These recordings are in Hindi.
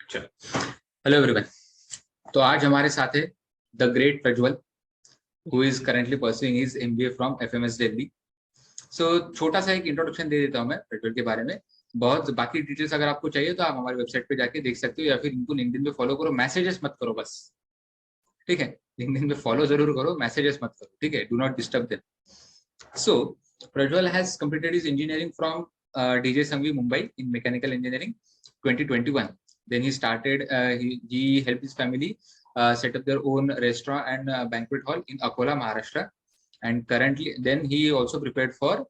चलो, हेलो एवरीवन। तो आज हमारे साथ है the great Prajwal, who is currently pursuing his MBA from FMS Delhi. So छोटा सा एक इंट्रोडक्शन दे देता हूँ मैं प्रज्वल के बारे में। बहुत बाकी डिटेल्स अगर आपको चाहिए तो आप हमारी वेबसाइट पे जाके देख सकते हो, या फिर इनको लिंक्डइन पे फॉलो करो। मैसेजेस मत करो बस, ठीक है? लिंक्डइन पे फॉलो जरूर करो, मैसेजेस मत करो, ठीक है? Do not disturb them. So Prajwal has completed his engineering from DJ Sangvi Mumbai in mechanical engineering 2021. Then he started, he helped his family set up their own restaurant and banquet hall in Akola, Maharashtra. And currently, then he also prepared for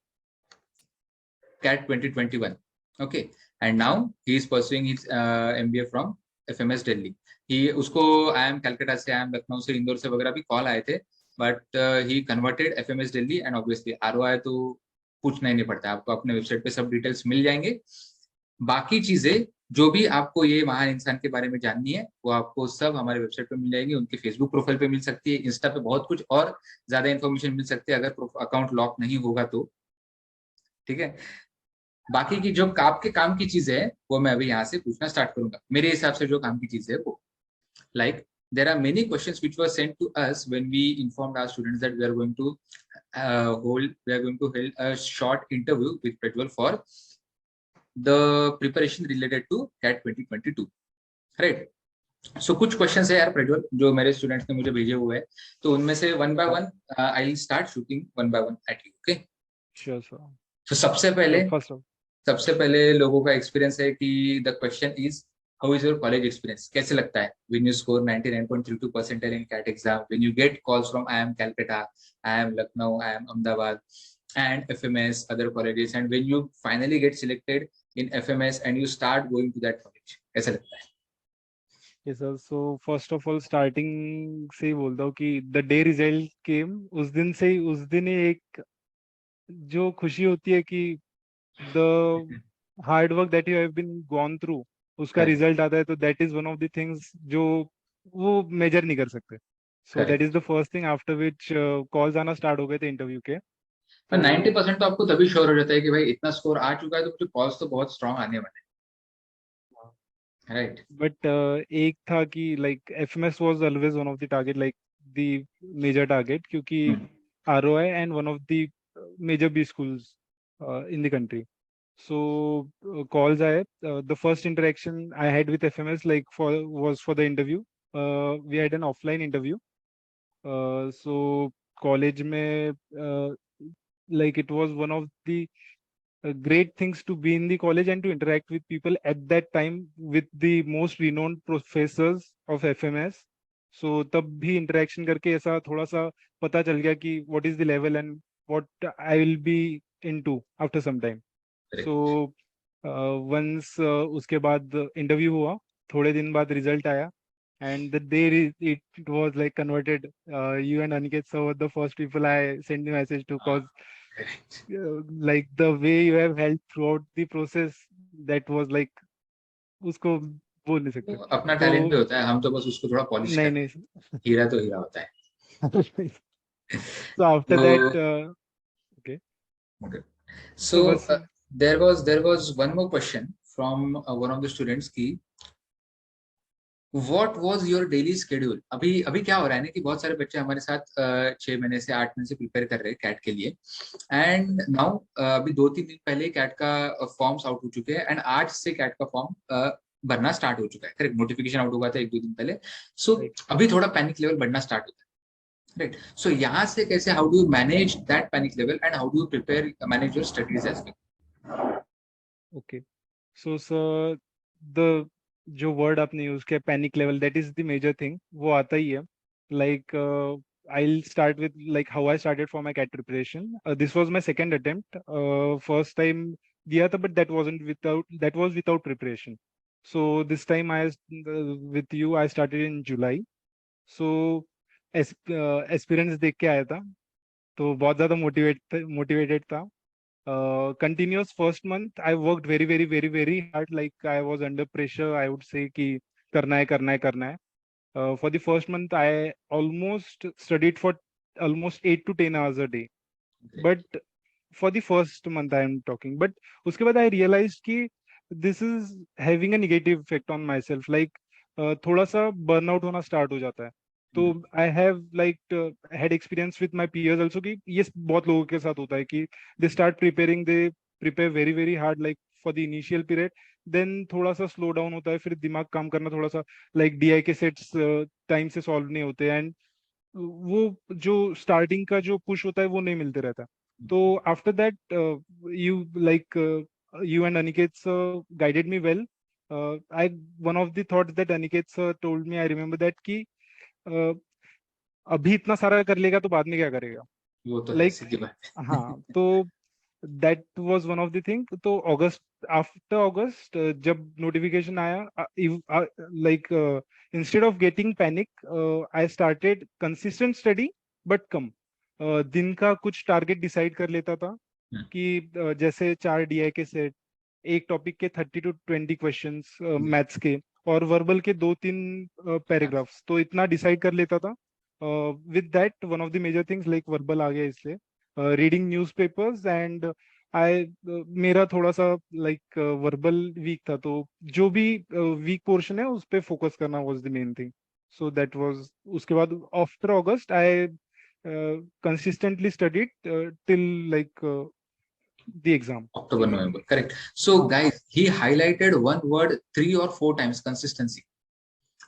CAT 2021. Okay. And now he is pursuing his MBA from FMS Delhi. He उसको IIM Calcutta से, IIM लखनऊ से, इंदौर से वगैरह भी कॉल आए थे, but he converted FMS Delhi. And obviously ROI तो पूछना ही नहीं पड़ता, आपको अपने वेबसाइट पे सब डिटेल्स मिल जाएंगे। बाकी चीजें जो भी आपको ये महान इंसान के बारे में जाननी है वो आपको सब हमारे वेबसाइट पे मिल जाएगी, उनके फेसबुक प्रोफाइल पे मिल सकती है, इंस्टा पे बहुत कुछ और ज्यादा इन्फॉर्मेशन मिल सकती है अगर अकाउंट लॉक नहीं होगा तो, ठीक है? बाकी की जो आपके काम की चीजें हैं वो मैं अभी यहाँ से पूछना स्टार्ट करूंगा। मेरे हिसाब से जो काम की चीजें है वो, like there are many questions which were sent to us when we informed our students that we are going to hold a short interview with Prajwal for the preparation related to CAT 2022, right? So कुछ क्वेश्चंस है यार प्रज्वल जो मेरे स्टूडेंट्स ने मुझे भेजे हुए हैं, तो उनमें से one by one I will start shooting one by one at you. Okay, Sure, sir. तो First of सबसे पहले लोगों का एक्सपीरियंस है कि the question is how is your college experience? कैसे लगता है when you score 99.32 percentile in CAT exam, when you get calls from I M Calcutta, I M Lucknow, I M Ahmedabad and FMS other colleges, and when you finally get selected in FMS and you start going to that college, कैसा लगता है? yes, sir. So first of all, starting से ही बोलता हूँ कि the day result came, उस दिन ही एक जो खुशी होती है कि the hard work that you have been gone through, उसका करेक्ट, रिजल्ट आता है, तो that is one of the things जो वो मेजर नहीं कर सकते. So that correct. is the first thing, after which calls आना स्टार्ट हो गए थे इंटरव्यू के. पर तो 90% तो आपको तभी श्योर हो जाता है कि भाई इतना स्कोर आ चुका है तो मुझे कॉल्स तो बहुत स्ट्रांग आने वाले हैं, राइट? बट एक था कि like FMS was always one of the target, like the major target, क्योंकि ROI and one of the major B schools in the country. So calls I the first interaction I had with FMS like was for the interview. We had an offline interview. So college में like it was one of the great things to be in the college and to interact with people at that time with the most renowned professors of FMS. So तब भी interaction करके ऐसा थोड़ा सा पता चल गया कि what is the level and what I will be into after some time. Correct. So once उसके बाद इंटरव्यू हुआ, थोड़े दिन बाद रिजल्ट आया, and the day it was like converted. You and Aniket sir were the first people I sent the message to, cause like the way you have helped throughout the process, that was like उसको बोल नहीं वो सकते. अपना टैलेंट भी तो होता है, हम तो बस उसको थोड़ा पॉलिश नहीं करते नहीं. हैं। हीरा तो हीरा होता है। So after that, तो okay. सो तो बस there was one more question from one of the students की what was your daily schedule? अभी अभी क्या हो रहा है ना कि बहुत सारे बच्चे हमारे साथ 6 महीने से 8 महीने से प्रिपेयर कर रहे हैं कैट के लिए। एंड नाउ अभी 2-3 दिन पहले कैट का फॉर्म्स आउट हो चुके हैं, एंड आज से कैट का फॉर्म भरना स्टार्ट हो चुका है। करेक्ट, नोटिफिकेशन आउट हुआ था 1-2 दिन पहले। सो right. अभी थोड़ा पैनिक लेवल बढ़ना स्टार्ट होता है, राइट? सो यहाँ से कैसे, how do you manage that panic level and how do you prepare manage your studies as well? Okay. So sir, the जो वर्ड आपने यूज किया panic level, that is the major thing, वो आता ही है. Like I'll start with like how I started for my CAT preparation. This was my second attempt. First time दिया था, but that was without preparation. So this time with you I started in July. So experience देख के आया था, तो बहुत ज्यादा मोटिवेटेड था. Continuous first month I worked very hard, like I was under pressure, I would say कि करना है. For the first month I almost studied for almost 8 to 10 hours a day, but for the first month I am talking. But उसके बाद I realized कि this is having a negative effect on myself, like थोड़ा सा burnout होना start हो जाता है. तो I have like had experience with my peers also कि ये बहुत लोगों के साथ होता है कि they start preparing, they prepare very very hard like for the initial period, then थोड़ा सा slow down होता है, फिर दिमाग काम करना थोड़ा सा like DI के sets टाइम से solve नहीं होते, and वो जो स्टार्टिंग का जो पुश होता है वो नहीं मिलते रहता. तो after that you like you and Aniket sir guided me well. I one of the thoughts that Aniket sir told me, I remember that कि uh, अभी इतना सारा कर लेगा तो बाद में क्या करेगा. वो तो है, Like सीधी बात. हाँ, तो that was one of the thing. तो अगस्त, आफ्टर अगस्त जब नोटिफिकेशन आया, like instead of getting panic, I started consistent study but कम. दिन का कुछ टारगेट डिसाइड कर लेता था कि जैसे 4 DI के सेट, एक टॉपिक के 30 to 20 क्वेश्चंस मैथ्स के, और वर्बल के 2-3 पैराग्राफ्स, तो इतना डिसाइड कर लेता था. With that one of the major things like verbal आ गया इसलिए, रीडिंग न्यूज़पेपर्स, एंड आई मेरा थोड़ा सा लाइक वर्बल वीक था, तो जो भी वीक पोर्शन है उस पे फोकस करना was the main thing. So that was, उसके बाद after August I consistently studied till like the exam. October, November, correct. So guys, he highlighted one word 3 or 4 times, consistency.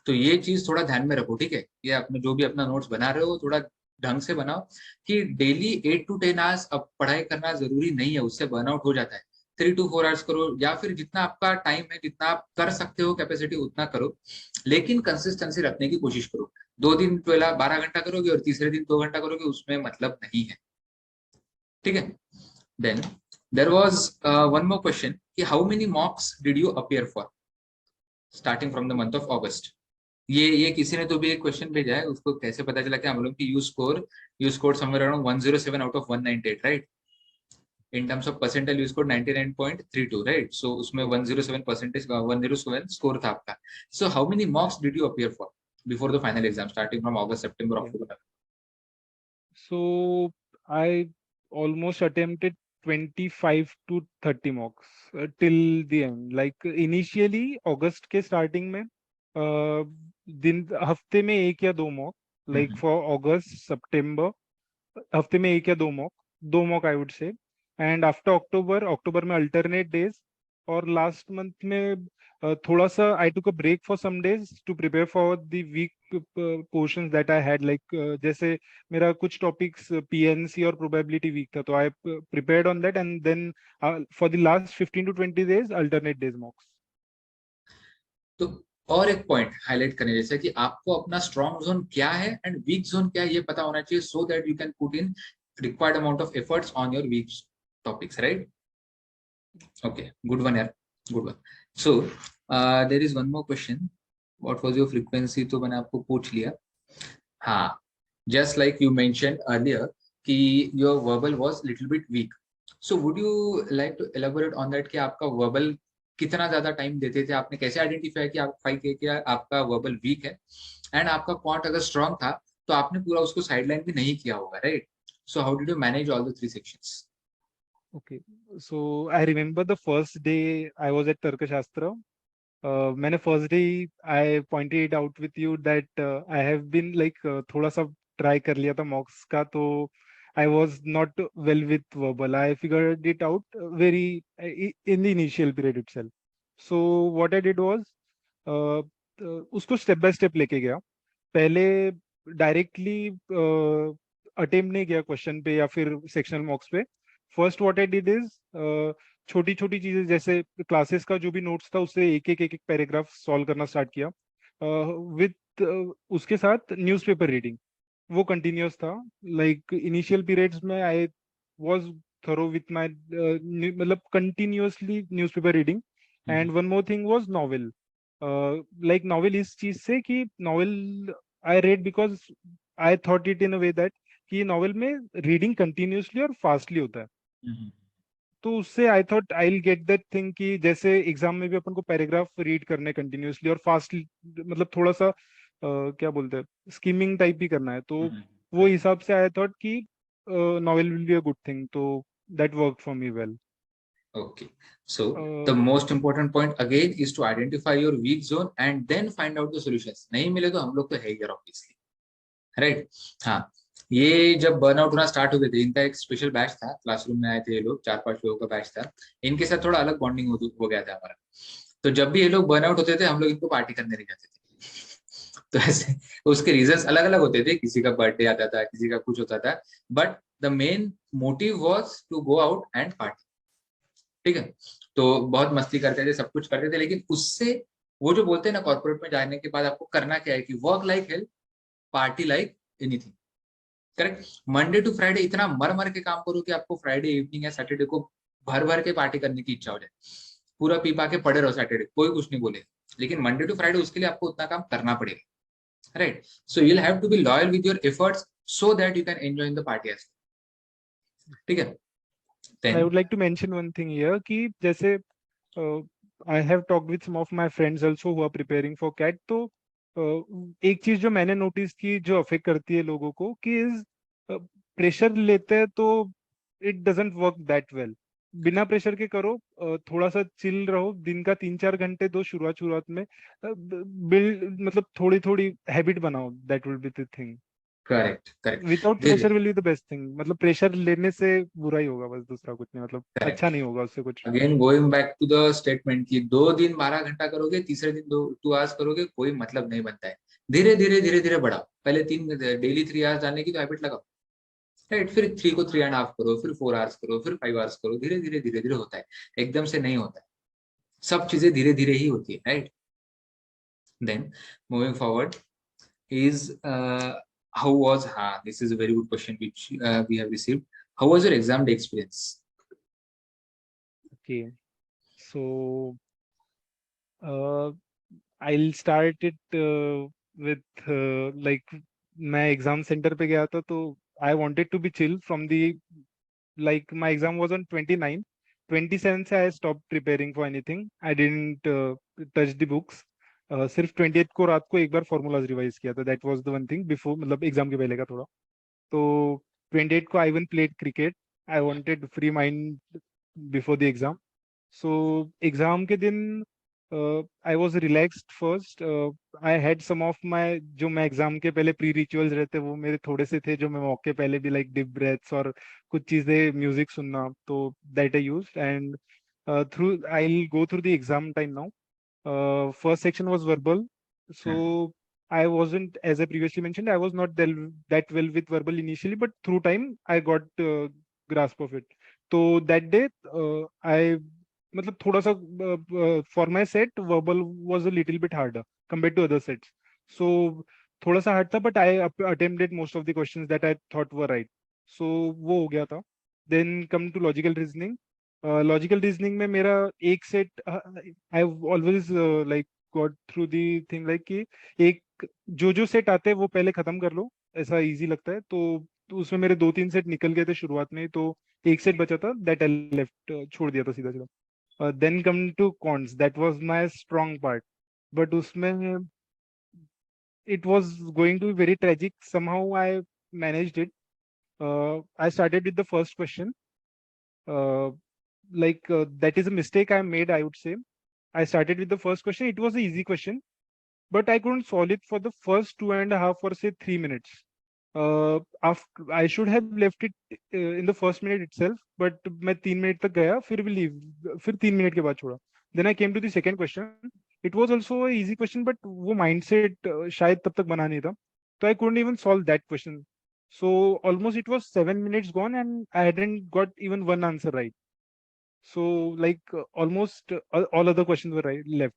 तो ये चीज थोड़ा ध्यान में रखो, ठीक है. ये अपने जो भी अपना नोट्स बना रहे हो थोड़ा ढंग से बनाओ कि डेली 8 to 10 आवर्स अब पढ़ाई करना जरूरी नहीं है, उससे बर्नआउट हो जाता है. 3 to 4 आवर्स करो, या फिर जितना आपका टाइम है, जितना आप कर सकते हो कैपेसिटी उतना करो, लेकिन कंसिस्टेंसी रखने की कोशिश करो. 2 दिन पहला 12 घंटा करोगे और तीसरे दिन 2 घंटा करोगे, उसमें मतलब नहीं है, ठीक है. Then there was one more question कि how many mocks did you appear for starting from the month of August. ये किसी ने तो भी एक क्वेश्चन भेजा है, उसको कैसे पता चला कि हम लोग की you score somewhere around 107 out of 198, right. In terms of percentile you score 99.32, right. So उसमें 107 स्कोर था आपका. So how many mocks did you appear for before the final exam starting from August, September, Okay. October. So I almost attempted 25 to 30 mocks till the end. Like initially August के starting में दिन हफ्ते में एक या दो mock, like for August September हफ्ते में एक या दो mock I would say. And after October में alternate days, और लास्ट मंथ में थोड़ा सा I took a break for some days to prepare for the weak portions that I had, like जैसे मेरा कुछ टॉपिक्स पीएनसी और प्रोबेबिलिटी वीक था, तो I prepared on that, and then for the last 15 to 20 days alternate days मॉक्स. तो और एक पॉइंट हाईलाइट करने जैसे कि आपको अपना स्ट्रॉन्ग जोन क्या है एंड वीक जोन क्या है ये पता होना चाहिए, so that you can put in required amount of efforts on your weak topics, right. Okay, good one यार, good one. So there is one more question, what was your frequency, तो मैंने आपको पूछ लिया. हाँ, just like you mentioned earlier कि your verbal was little bit weak. So would you like to elaborate on that कि आपका verbal कितना ज्यादा टाइम देते थे, आपने कैसे आइडेंटिफाई कि आप फाइव के आपका वर्बल वीक है, एंड आपका क्वांट अगर स्ट्रांग था तो आपने पूरा उसको साइडलाइन भी नहीं किया होगा, right. So how did you manage all the 3 sections? Okay, so I remember the first day I was at Tarkashastra. मैंने first day I pointed out with you that I have been like थोड़ा सा ट्राई कर लिया था मॉक्स का, तो I was not well with verbal. I figured it out very in the initial period itself. So what I did was, उसको स्टेप बाय स्टेप लेके गया. पहले डायरेक्टली अटेम्प्ट नहीं किया क्वेश्चन पे या फिर सेक्शनल मॉक्स पे. First what I did is छोटी छोटी चीजें, जैसे क्लासेस का जो भी नोट्स था उससे एक एक पैराग्राफ सॉल्व करना स्टार्ट किया. विद उसके साथ न्यूज़पेपर रीडिंग वो कंटिन्यूअस था. लाइक इनिशियल पीरियड्स में I was thorough with my मतलब continuously newspaper reading. And one more thing was novel. Like novel इस चीज से कि novel I read because I thought it in a way that कि नॉवेल में रीडिंग कंटिन्यूअसली और फास्टली होता है. तो उससे I thought I will get that thing कि जैसे एग्जाम में भी अपन को पैराग्राफ रीड करने कंटिन्यूअसली और फास्ट, मतलब थोड़ा सा क्या बोलते हैं स्किमिंग टाइप भी करना है, तो वो हिसाब से आई थॉट कि novel will be a good thing, तो that work for me well. Okay. So Uh, the most important point again is to identify your weak zone and then find out the solutions. नहीं मिले तो हम लोग तो है ही ऑब्वियसली, राइट. हाँ, ये जब बर्नआउट होना स्टार्ट हो गए थे, इनका एक स्पेशल बैच था, क्लासरूम में आए थे ये लोग, 4-5 लोगों का बैच था. इनके साथ थोड़ा अलग बॉन्डिंग हो गया था हमारा. तो जब भी ये लोग बर्नआउट होते थे हम लोग इनको पार्टी करने ले जाते थे. तो ऐसे उसके रीजंस अलग अलग होते थे, किसी का बर्थडे आता था, किसी का कुछ होता था, but the main motive was to go out and party. ठीक है. तो बहुत मस्ती करते थे, सब कुछ करते थे, लेकिन उससे वो जो बोलते हैं ना, कॉर्पोरेट में जाने के बाद आपको करना क्या है कि work like health, party like anything. Correct. Monday to Friday इतना मर मर के काम करो कि आपको फ्राइडे इवनिंग या सैटरडे को भर भर के पार्टी करने की इच्छा हो जाए. पूरा पी पा के पड़े रहो सैटरडे, कोई कुछ नहीं बोले. लेकिन मंडे टू फ्राइडे उसके लिए आपको उतना काम करना पड़ेगा. Right. So you will have to be loyal with your efforts so that you can enjoy in the party as. ठीक है. I then would like to mention one thing here कि जैसे I have talked with some of my friends also who are preparing for CAT. तो एक चीज जो मैंने नोटिस की जो अफेक्ट करती है लोगों को कि इज प्रेशर लेते हैं तो it doesn't work that well. बिना प्रेशर के करो, थोड़ा सा चिल रहो, दिन का 3-4 घंटे दो शुरुआत शुरुआत में, बिल्ड मतलब थोड़ी थोड़ी हैबिट बनाओ. That will be the thing. Correct correct. Without they pressure will be the best thing. मतलब प्रेशर लेने से बुरा ही होगा, बस दूसरा कुछ नहीं. मतलब करेक्ट. अच्छा नहीं होगा उससे कुछ. Again going back to the statement कि 2 दिन 12 घंटा करोगे, तीसरे दिन 2 आवर्स करोगे, कोई मतलब नहीं बनता है. धीरे धीरे धीरे धीरे बढ़ाओ. पहले 3 डेली 3 आवर्स डालने की तो हैबिट लगाओ. राइट. फिर 3 को 3.5 करो, फिर 4 आवर्स करो, फिर 5 आवर्स करो. धीरे धीरे होता है, एकदम से नहीं होता है. सब चीजें धीरे धीरे ही होती है. Right. Then moving forward is how was this is a very good question which we have received. How was your exam day experience? Okay. So I'll start it with like मैं एग्जाम सेंटर पे गया था तो I wanted to be chill from the like my exam was on 29. 27 से I stopped preparing for anything. I didn't touch the books. सिर्फ 28 को रात को एक बार फॉर्मूलाज रिवाइज किया था. That was the one thing before, मतलब एग्जाम के पहले का थोड़ा. तो 28 को I one played cricket. I wanted free mind before the exam. So exam के दिन I was relaxed first. I had some of my, जो मैं एग्जाम के पहले प्री रिचुअल्स रहते वो मेरे थोड़े से थे, जो मैं मॉक के पहले भी लाइक डीप ब्रेथ्स और कुछ चीजें म्यूजिक सुनना. तो that I used and through I will go through the exam time now. First section was verbal. So I wasn't, as I previously mentioned, I was not that well with verbal initially, but through time I got grasp of it. So that day I मतलब थोड़ा सा for my set verbal was a little bit harder compared to other sets. So थोड़ा सा hard था, but I attempted most of the questions that I thought were right. So वो हो गया था. Then come to logical reasoning. Logical reasoning में मेरा एक set, I always like got through the thing like कि एक जो सेट आते हैं वो पहले खत्म कर लो, ऐसा इजी लगता है. तो उसमें मेरे 2-3 सेट निकल गए थे शुरुआत में, तो एक सेट बचा था दैट आई लेफ्ट, छोड़ दिया था सीधा सीधा. Then come to quants, that was my strong part. But उसमें it was going to be very tragic. Somehow I managed it. I started with the first question. Uh, that is a mistake I made, I would say. I started with the first question. It was an easy question, but I couldn't solve it for the first 2.5 or say 3 minutes. After I should have left it in the first minute itself, but मैं 3 मिनट तक गया, फिर भी leave, फिर 3 मिनट के बाद छोड़ा. Then I came to the second question. It was also an easy question, but वो mindset शायद तब तक बना नहीं था, so I couldn't even solve that question. So almost it was 7 minutes gone, and I hadn't got even one answer right. So like almost all other questions were right left.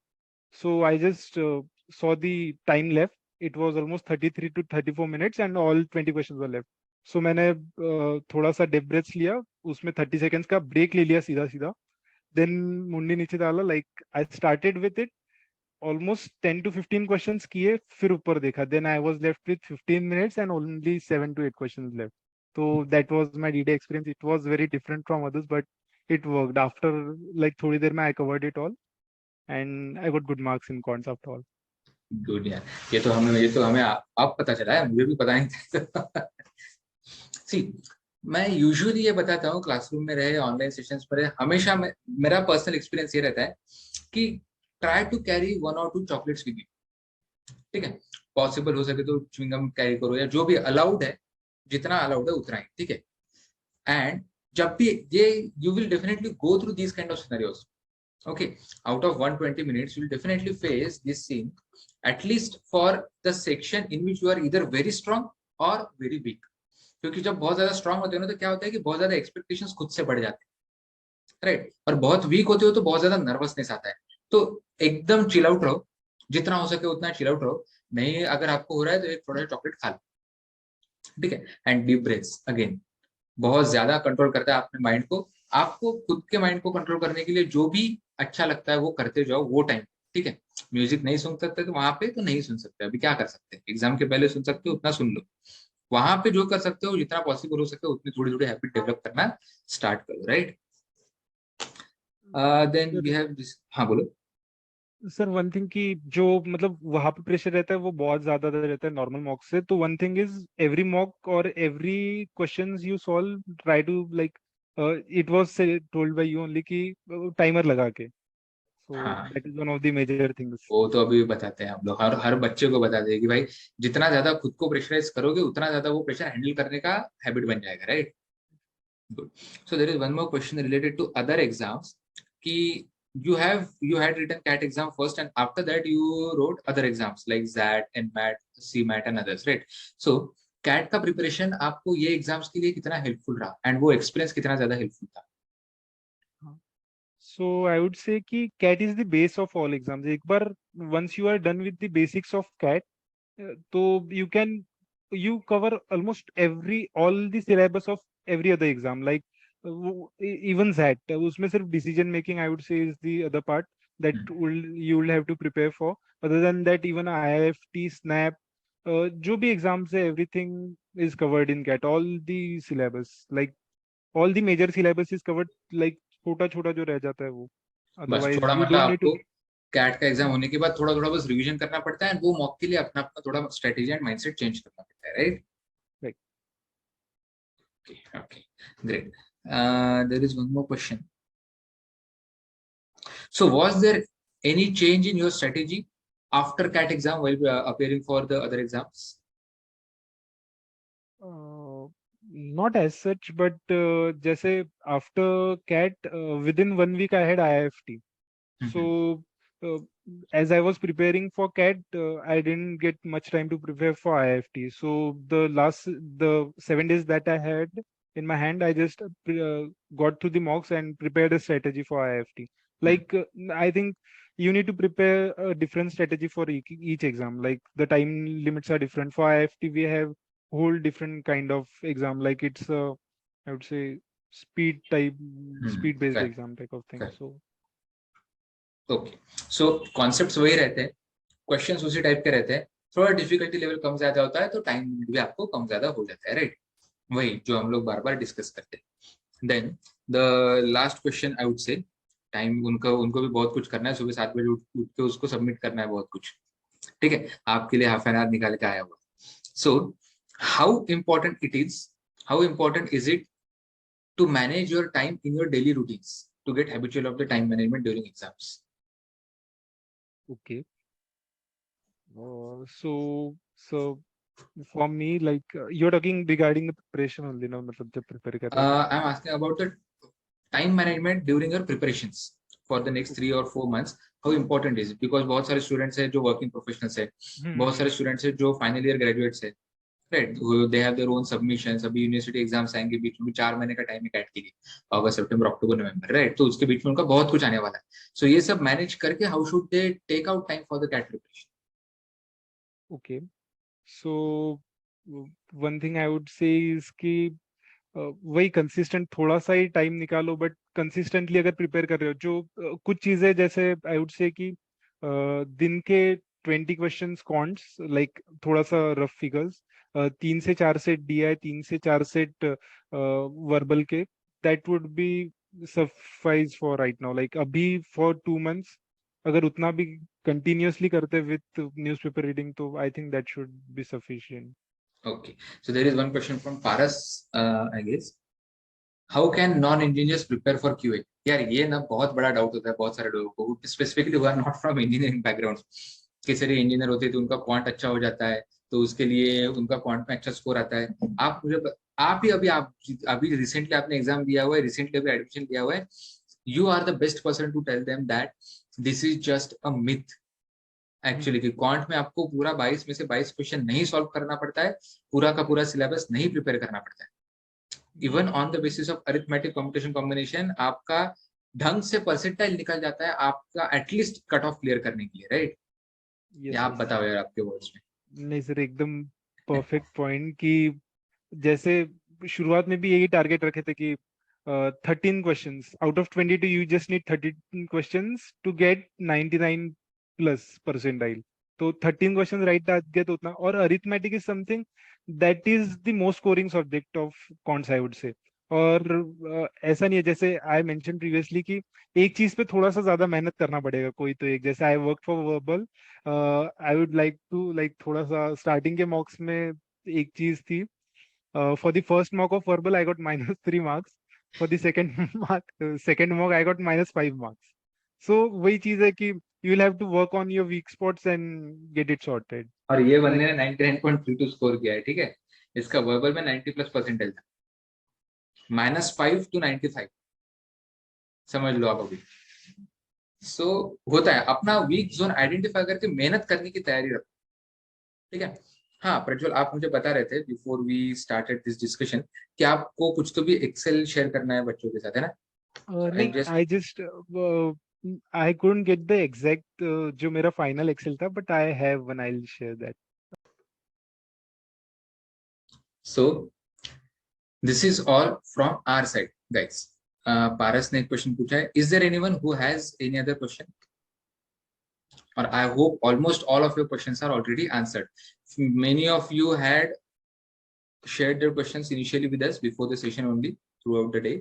So I just saw the time left. It was almost 33 to 34 minutes and all 20 questions were left. So मैंने थोड़ा सा deep breaths लिया, उसमें 30 seconds का break ले लिया सीधा सीधा. Then मुंडी नीचे डाला, like I started with it. Almost 10 to 15 questions किए, फिर ऊपर देखा. Then I was left with 15 minutes and only 7 to 8 questions left. So that was my D-Day experience. It was very different from others, but it worked. After like थोड़ी देर में I covered it all and I got good marks in cons after all. Good यार. ये तो हमें अब पता चला है, मुझे भी पता नहीं था. सी, मैं यूजुअली ये बताता हूँ, क्लासरूम में रहे ऑनलाइन सेशंस पर रहे, हमेशा मेरा पर्सनल एक्सपीरियंस ये रहता है कि try to carry 1 or 2 chocolates with you, ठीक है। पॉसिबल हो सके तो च्युइंगम कैरी करो, या जो भी अलाउड है, जितना अलाउड है उतना ही, ठीक है। एंड जब भी ये, you will definitely go through these kind of scenarios, okay, out of 120 minutes you'll definitely face this scene, at least for the section in which you are either very strong or very weak. क्योंकि जब बहुत ज्यादा स्ट्रांग होते हो ना, तो क्या होता है कि बहुत ज्यादा एक्सपेक्टेशंस खुद से बढ़ जाते हैं, राइट। और बहुत वीक होते हो तो बहुत ज्यादा नर्वसनेस आता है। तो एकदम चिल आउट रहो, जितना हो सके उतना चिल आउट रहो। नहीं अगर आपको हो रहा है तो एक थोड़ा सा चॉकलेट खा लो, ठीक है। एंड डीप ब्रेथ्स अगेन, बहुत ज्यादा कंट्रोल करता है अपने माइंड को। आपको खुद के माइंड को कंट्रोल करने के लिए जो भी अच्छा लगता है वो करते जाओ वो टाइम, ठीक है। म्यूजिक नहीं सुन सकते तो वहां पे तो नहीं सुन सकते, अभी क्या कर सकते हैं, एग्जाम के पहले सुन सकते हो उतना सुन लो। वहां पे जो कर सकते हो, जितना पॉसिबल हो सके उतनी थोड़ी थोड़ी हैबिट डेवलप करना स्टार्ट करो, right. Then we have this, हाँ बोलो। सर वन थिंग कि जो मतलब वहां पे प्रेशर रहता है वो बहुत ज्यादा रहता है नॉर्मल मॉक से। तो one thing is every mock और every questions you solve try to like it was told by you only कि टाइमर लगा के। सो हाँ, that is one of the major things. वो तो अभी बताते हैं हम लोग, हर हर बच्चे को बताते हैं कि भाई जितना ज्यादा खुद को प्रेशराइज करोगे उतना ज्यादा वो प्रेशर हैंडल करने का हैबिट बन जाएगा, right. Good. So there is one more question related to other exams. Ki you had written CAT exam first, and after that you wrote other exams like ZAT, NMAT, CMAT and others, right? So CAT का प्रिपरेशन आपको ये एग्जाम्स के लिए कितना हेल्पफुल रहा, एंड वो एक्सपीरियंस कितना ज्यादा हेल्पफुल था? So I would say कि CAT is the base of all exams. एक बार once you are done with the basics of CAT, तो you cover almost all the syllabus of every other exam. Like even that उसमें सिर्फ decision making I would say is the other part that you will have to prepare for. Other than that, even IIFT, SNAP, जो भी exams है, everything is covered in CAT. All the syllabus, like all the major syllabus is covered. Like छोटा छोटा जो रह जाता है वो, बस otherwise थोड़ा you मतलब don't need to. आपको कैट का एग्जाम होने के बाद थोड़ा थोड़ा बस रिवीजन करना पड़ता है, वो मॉक के लिए अपना अपना थोड़ा स्ट्रेटेजी एंड माइंडसेट चेंज करना पड़ता है, right. Like, okay, great. There is one more question. So was there any change in your strategy after CAT exam while appearing for the other exams? uh, not as such, but जैसे after CAT, within 1 week I had IIFT. Mhm. So uh, as I was preparing for CAT, I didn't get much time to prepare for IIFT. So the 7 days that I had in my hand, I just got through the mocks and prepared a strategy for IIFT. Mhm. Like I think you need to prepare a different strategy for each exam. Like the time limits are different. For IIFT, we have whole different kind of exam. Like it's a, I would say, speed based Correct, exam type of thing. correct. So okay, so concepts वही रहते हैं, क्वेश्चंस उसी टाइप के रहते हैं, थोड़ा डिफिकल्टी लेवल कम ज्यादा होता है तो टाइम लिमिट भी आपको कम ज्यादा हो जाता है, राइट। वही जो हम लोग बार बार डिस्कस करते हैं। Then the last question I would say, time उनका, उनको भी बहुत कुछ करना है, सुबह 7 बजे उठ के उसको सबमिट करना है बहुत कुछ, ठीक है। आपके लिए हाफ एन आवर निकाल के आया हुआ। So how important it is, how important is it to manage your time in your daily routines, to get habitual of the time management during exams? okay. So for me, like you're talking regarding the preparation only, no? मतलब जब prepare कर रहे हो तो. I'm asking about the time management during your preparations for the next 3 or 4 months. How important is it? Because बहुत सारे students हैं जो working professionals है, बहुत हम्म. सारे students हैं जो final year graduates है, right? They have their own submissions. अभी यूनिवर्सिटी एग्जाम्स आएंगे, बीच में 4 महीने का टाइम है कैट के लिए, अगस्त सितंबर अक्टूबर नवंबर, राइट। तो उसके बीच में उनका बहुत कुछ आने वाला है। सो ये सब मैनेज करके how should they take out time for the CAT preparation? Okay. So one thing I would say is कि वही कंसिस्टेंट थोड़ा सा ही टाइम निकालो, बट कंसिस्टेंटली अगर प्रिपेयर कर रहे हो जो कुछ चीजें, जैसे आई वुड से कि दिन के 20 क्वेश्चंस कॉन्ट्स, लाइक थोड़ा सा रफ फिगर्स, 3 से 4 सेट DI, 3 से 4 सेट वर्बल के, that would be suffice for right now. Like अभी फॉर 2 मंथ्स अगर उतना भी कंटिन्यूअसली करते विथ न्यूज़पेपर रीडिंग, तो I think that should be sufficient. Okay, so there is one question from Paras, I guess. How can non-engineers prepare for QA? यार ये ना बहुत बड़ा डाउट होता है बहुत सारे लोगों को, specifically who are not from engineering background. कि सर इंजीनियर होते हैं तो उनका क्वांट अच्छा हो जाता है, तो उसके लिए उनका क्वांट में अच्छा स्कोर आता है. आप ही अभी रिसेंटली आपने एग्जाम दिया हुआ है, रिसेंटली अभी एडमिशन लिया हुआ है. You are the best person to tell them that this is just a myth. Actually कि क्वांट में आपको पूरा 22 में से 22 क्वेश्चन नहीं सॉल्व करना पड़ता है, पूरा का पूरा सिलेबस नहीं प्रिपेयर करना पड़ता है. Even on the basis of arithmetic competition combination आपका ढंग से परसेंटाइल निकल जाता है आपका एटलीस्ट कट ऑफ क्लियर करने के लिए, राइट? यस आप बताओ यार आपके वर्ड्स में. नहीं सर, एकदम परफेक्ट पॉइंट कि जैसे शुरुआत में भी यही टारगेट रखे थे कि 13 questions out of 22 you just need 13 questions to get 99 plus percentile. तो 13 क्वेश्चंस राइट आ गए तो उतना. और arithmetic is something that is the most scoring subject of quants I would say. और ऐसा नहीं है, जैसे आई मेंशन प्रीवियसली कि एक चीज पे थोड़ा सा ज्यादा मेहनत करना पड़ेगा कोई तो एक. जैसे I work for verbal, I would like to like थोड़ा सा स्टार्टिंग के मॉक्स में एक चीज थी. For the first mock of verbal, I got -3 marks. For the second second mock, I got -5 marks. So वही चीज है कि you will have to work on your weak spots and get it sorted. और ये Like, बंदे ने 99.32 स्कोर किया है, ठीक है. इसका वर्बल में 90 प्लस परसेंटाइल था, -5 to 95, समझ लो आप अभी. सो होता है, अपना वीक जोन आइडेंटिफाई करके मेहनत करने की तैयारी रखो, ठीक है. हाँ प्रज्वल, आप मुझे बता रहे थे before we started this discussion कि आपको कुछ तो भी एक्सेल शेयर करना है बच्चों के साथ, है ना? आई नहीं, just I just I couldn't get the exact जो मेरा फाइनल एक्सेल था, but I have one. I'll share that. So this is all from our side guys. Paras ने एक क्वेश्चन पूछा है, is there anyone who has any other question? और I hope almost all of your questions are already answered. Many of you had shared their questions initially with us before the session only throughout the day.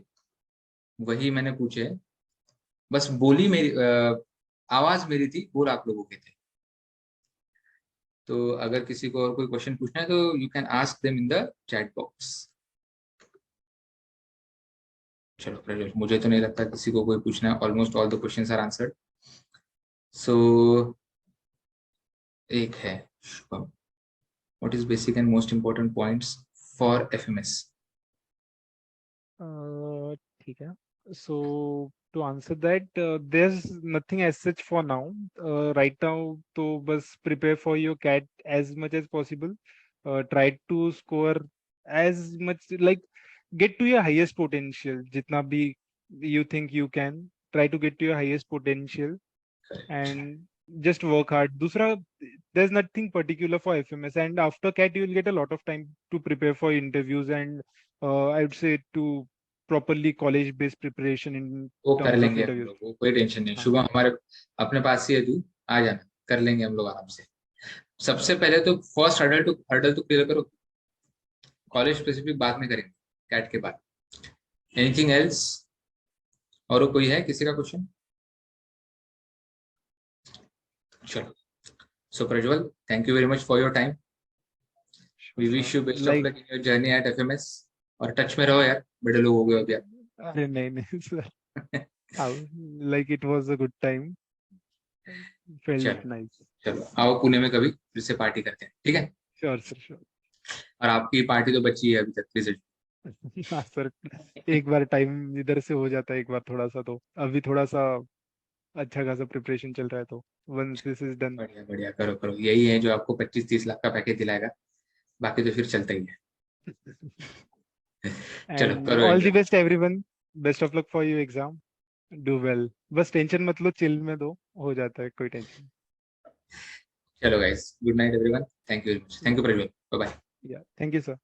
वही मैंने पूछे हैं, बस बोली मेरी आवाज मेरी थी, बोल आप लोगों के थे. तो अगर किसी को और कोई क्वेश्चन पूछना है तो you can ask them in the chat box. चलो प्रज्वल, मुझे तो नहीं लगता किसी को कोई पूछना है, almost all the questions are answered. So एक है Shubham, what is basic and most important points for FMS? ठीक है. So to answer that, there's nothing as such for now. Right now, तो बस prepare for your CAT as much as possible. Try to score as much, like get to your highest potential. जितना भी you think you can, try to get to your highest potential and just work hard. दूसरा, there's nothing particular for FMS, and after CAT you will get a lot of time to prepare for interviews and I would say to properly college based preparation in वो कर terms of लेंगे हम interviews. लोग, वो कोई टेंशन नहीं. हाँ. शुभम हमारे अपने पास ही है, तू आ जाना, कर लेंगे हम लोग आराम से. सबसे पहले तो फर्स्ट हर्डल तो क्लियर करो, कॉलेज स्पेसिफिक बाद में करेंगे कैट के बाद. Anything else? और कोई है किसी का क्वेश्चन? चलो, so Prajwal, thank you very much for your time. We wish you best of Like, luck in your journey at FMS. और टच में रहो यार, बड़े लोग हो गए अभी आप. अरे नहीं sir. Like it was a good time. Felt चलो nice. चलो, आओ पुणे में कभी फिर से पार्टी करते हैं, ठीक है. Sure sir, sure. और आपकी पार्टी तो बची है अभी तक रिजल्ट. हाँ सर, एक बार टाइम इधर से हो जाता है, एक बार थोड़ा सा, तो अभी थोड़ा सा अच्छा खासा प्रिपरेशन चल रहा है, तो once this is done. बढ़िया बढ़िया, करो करो, यही है जो आपको 25-30 लाख का पैकेज दिलाएगा, बाकी तो फिर चलता ही है. चलो And करो all the enjoy. best everyone. Best of luck for your exam. Do well. बस टेंशन मत लो, चिल में दो, हो जाता है, कोई टेंशन. चलो guys, good night everyone, thank you very much, thank you Prajwal, bye bye. Yeah, thank you sir.